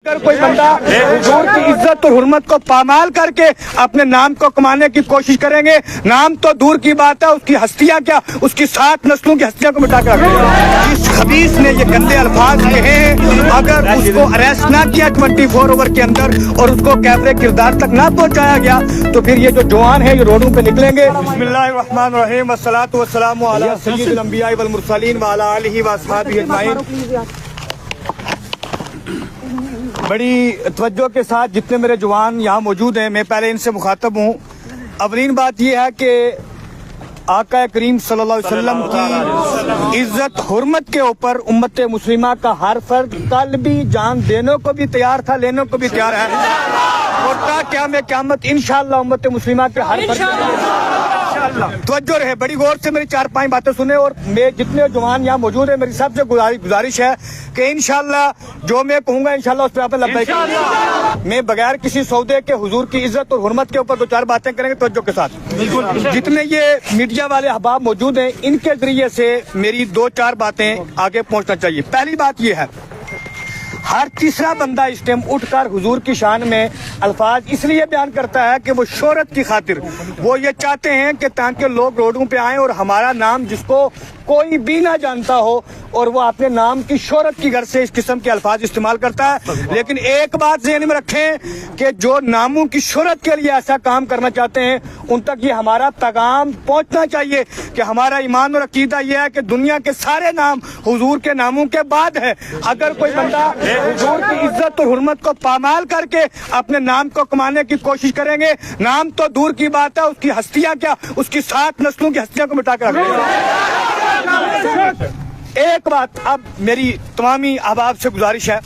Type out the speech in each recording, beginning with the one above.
अगर कोई बंदा हुजूर की इज्जत और हुर्मत को पामाल करके अपने नाम को कमाने की कोशिश करेंगे, नाम तो दूर की बात है, उसकी हस्तियां क्या, उसकी 7 नस्लों की हस्तियां को मिटा कर रखेंगे। जिस खबीस ने ये गंदे अल्फाज कहे हैं, अगर उसको अरेस्ट ना किया 24 आवर के अंदर और उसको कैफरे किरदार तक ना पहुंचाया गया, तो फिर ये जो जवान है ये रोडों पे निकलेंगे। बिस्मिल्लाहिर्रहमानिर्रहीम, वस्सलातु वस्सलामु अला सय्यिदिल अंबिया वल मुरसलीन व अला आलिहि व अस्हाबिहि अजमाइन। बड़ी तवज्जो के साथ जितने मेरे जवान यहाँ मौजूद हैं, मैं पहले इनसे मुखातब हूँ। अवलीन बात यह है कि आका करीम सल्लल्लाहु अलैहि वसल्लम की इज्जत हुर्मत के ऊपर उम्मत मुस्लिमा का हर फर्द कल भी जान देने को भी तैयार था, लेने को भी तैयार है। और क़यामत इंशाअल्लाह उम्मत मुस्लिमा के हर फर्द तवज्जो रहे, बड़ी गौर से मेरी 4-5 बातें सुने। और मैं जितने जवान यहाँ मौजूद है, मेरी सबसे गुजारिश है कि इंशाअल्लाह जो मैं कहूँगा इंशाअल्लाह उस पर आप लब्बैक। मैं बगैर किसी सौदे के हुजूर की इज्जत और हुर्मत के ऊपर 2-4 बातें करेंगे तवज्जो के साथ। जितने ये मीडिया वाले अहबाब मौजूद हैं, इनके जरिए से मेरी 2-4 बातें आगे पहुँचना चाहिए। पहली बात ये है, हर तीसरा बंदा इस टाइम उठकर हुजूर की शान में अल्फाज इसलिए बयान करता है कि वो शोहरत की खातिर, वो ये चाहते हैं कि ताकि लोग रोडों पे आएं और हमारा नाम जिसको कोई भी ना जानता हो और वो अपने नाम की शोहरत की गर्ज से इस किस्म के अल्फाज इस्तेमाल करता है। लेकिन एक बात ज़हन में रखें कि जो नामों की शोहरत के लिए ऐसा काम करना चाहते हैं, उन तक ये हमारा पैगाम पहुंचना चाहिए कि हमारा ईमान और अकीदा यह है कि दुनिया के सारे नाम हुजूर के नामों के बाद है। अगर कोई बंदा हुजूर की इज्जत और हुर्मत को पामाल करके अपने नाम को कमाने की कोशिश करेंगे, नाम तो दूर की बात है, उसकी हस्तियां क्या, उसकी 7 नस्लों की हस्तियां को मिटा कर रखेंगे। एक बात अब मेरी तमामी अहबाब से गुजारिश है,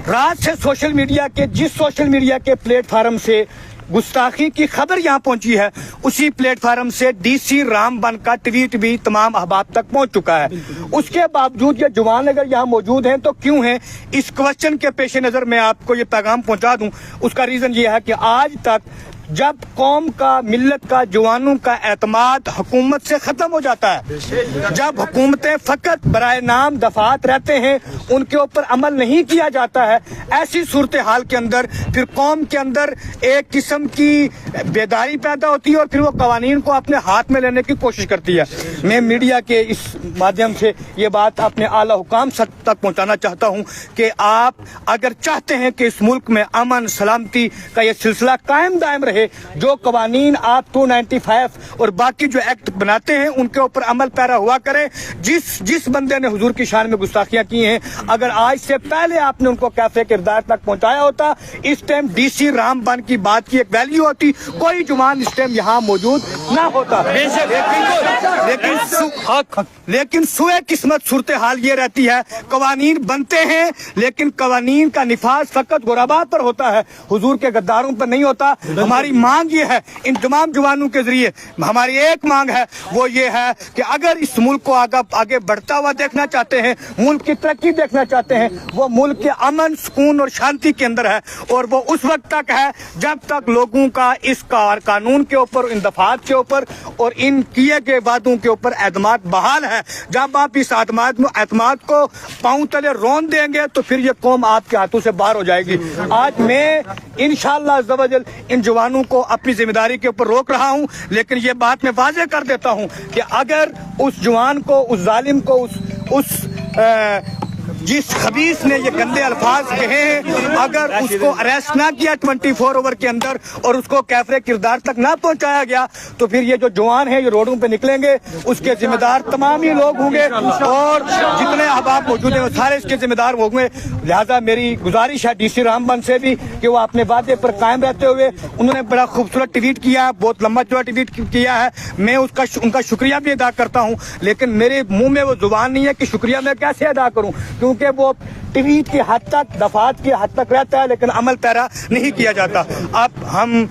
रात से सोशल मीडिया के प्लेटफार्म से गुस्ताखी की खबर यहाँ पहुंची है, उसी प्लेटफार्म से डीसी रामबन का ट्वीट भी तमाम अहबाब तक पहुंच चुका है। उसके बावजूद ये जवान अगर यहाँ मौजूद हैं तो क्यों हैं, इस क्वेश्चन के पेश नज़र मैं आपको ये पैगाम पहुंचा दूं। उसका रीज़न ये है कि आज तक जब कौम का, मिल्लत का, जवानों का एतमाद हुकूमत से ख़त्म हो जाता है, जब हुकूमतें फ़कत बराए नाम दफात रहते हैं, उनके ऊपर अमल नहीं किया जाता है, ऐसी सूरत हाल के अंदर फिर कौम के अंदर एक किस्म की बेदारी पैदा होती है और फिर वो कवानीन को अपने हाथ में लेने की कोशिश करती है। मैं मीडिया के इस माध्यम से ये बात अपने आला हुकाम तक पहुँचाना चाहता हूँ कि आप अगर चाहते हैं कि इस मुल्क में अमन सलामती का ये सिलसिला कायम दायम रहे, जो कवानीन आप 295 और बाकी जो एक्ट बनाते हैं उनके ऊपर अमल पैरा हुआ करें। जिस बंदे ने हुजूर की शान में गुस्ताखियां की हैं, अगर आज से पहले आपने उनको कैफे किरदार तक पहुंचाया होता, इस टाइम डीसी रामबन की बात की एक वैल्यू होती, कोई जुबान इस टाइम यहाँ मौजूद ना होता। लेकिन सुए किस्मत सूरत हाल ये रहती है, कवानीन बनते हैं लेकिन कवानीन का निफाज फकत गुरबा पर होता है, हुजूर के गद्दारों पर नहीं होता। हमारी मांग ये है, इन तमाम जवानों के जरिए हमारी एक मांग है, वो ये है कि अगर इस मुल्क को आगे बढ़ता हुआ देखना चाहते हैं, मुल्क की तरक्की देखना चाहते हैं, वो मुल्क के अमन सुकून और शांति के अंदर है, और वो उस वक्त तक है जब तक लोगों का इस कानून के ऊपर, इन दफात के ऊपर और इन किए गए वादों के ऊपर एतमाद बहाल है। जब आप इस एतमाद को पांव तले रोन देंगे तो फिर ये कौम आपके हाथों से बाहर हो जाएगी। आज मैं इंशाअल्लाह अज़्ज़ व जल इन जवानों को अपनी जिम्मेदारी के ऊपर रोक रहा हूं, लेकिन ये बात मैं वाज़ेह कर देता हूं कि अगर उस जवान को, उस जालिम को, जिस खबीस ने ये गंदे अल्फाज कहे हैं, अगर उसको अरेस्ट ना किया 24 आवर के अंदर और उसको कैफरे किरदार तक ना पहुंचाया गया, तो फिर ये जो जवान है ये रोडों पे निकलेंगे, उसके जिम्मेदार तमाम ही लोग होंगे और जितने अहबाब मौजूद हैं वो सारे इसके जिम्मेदार होंगे। लिहाजा मेरी गुजारिश है डीसी रामबन से भी कि वो अपने वादे पर कायम रहते हुए, उन्होंने बड़ा खूबसूरत ट्वीट किया, बहुत लंबा चौड़ा ट्वीट किया है, मैं उनका शुक्रिया भी अदा करता हूँ, लेकिन मेरे मुंह में वो जुबान नहीं है कि शुक्रिया मैं कैसे अदा करूँ, क्योंकि वो ट्वीट की हद तक, दफात की हद तक रहता है, लेकिन अमल पैरा नहीं किया जाता। अब हम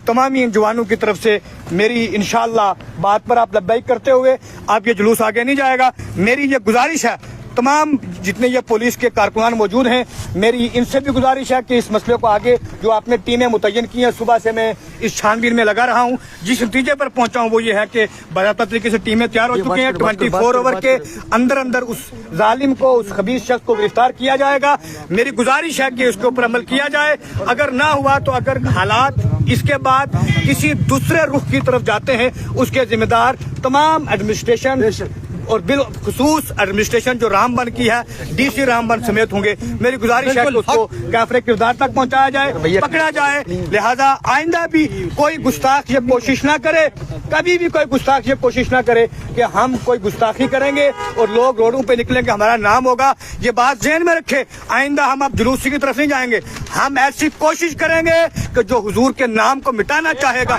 तमाम इन जवानों की तरफ से मेरी इंशाअल्लाह बात पर आप लब्बैक करते हुए, आप ये जुलूस आगे नहीं जाएगा, मेरी ये गुजारिश है तमाम जितने ये पुलिस के कारकुनान मौजूद हैं, मेरी इनसे भी गुजारिश है कि इस मसले को आगे जो आपने टीमें मुतय्यन की हैं, सुबह से मैं इस छानबीन में लगा रहा हूं। जिस नतीजे पर पहुंचा हूं वो ये है कि बाकायदा तरीके से टीमें तैयार हो चुकी हैं। 24 ओवर के अंदर अंदर उस जालिम को, उस खबीस शख्स को गिरफ्तार किया जाएगा। मेरी गुजारिश है कि उसके ऊपर अमल किया जाए। अगर ना हुआ तो अगर हालात इसके बाद किसी दूसरे रुख की तरफ जाते हैं, उसके जिम्मेदार तमाम एडमिनिस्ट्रेशन और बिलखुसूस एडमिनिस्ट्रेशन जो रामबन की है, डीसी रामबन समेत होंगे। मेरी गुजारिश है कि उसको काफिले किरदार तक पहुंचाया जाए, पकड़ा जाए। लिहाजा आइंदा भी कोई गुस्ताख ये कोशिश ना करे, कभी भी कोई गुस्ताख ये कोशिश ना करे कि हम कोई गुस्ताखी करेंगे और लोग रोडों पे निकलेंगे, हमारा नाम होगा। ये बात ज़हन में रखे, आइंदा हम अब जुलूसी की तरफ नहीं जाएंगे। हम ऐसी कोशिश करेंगे कि जो हुजूर के नाम को मिटाना चाहेगा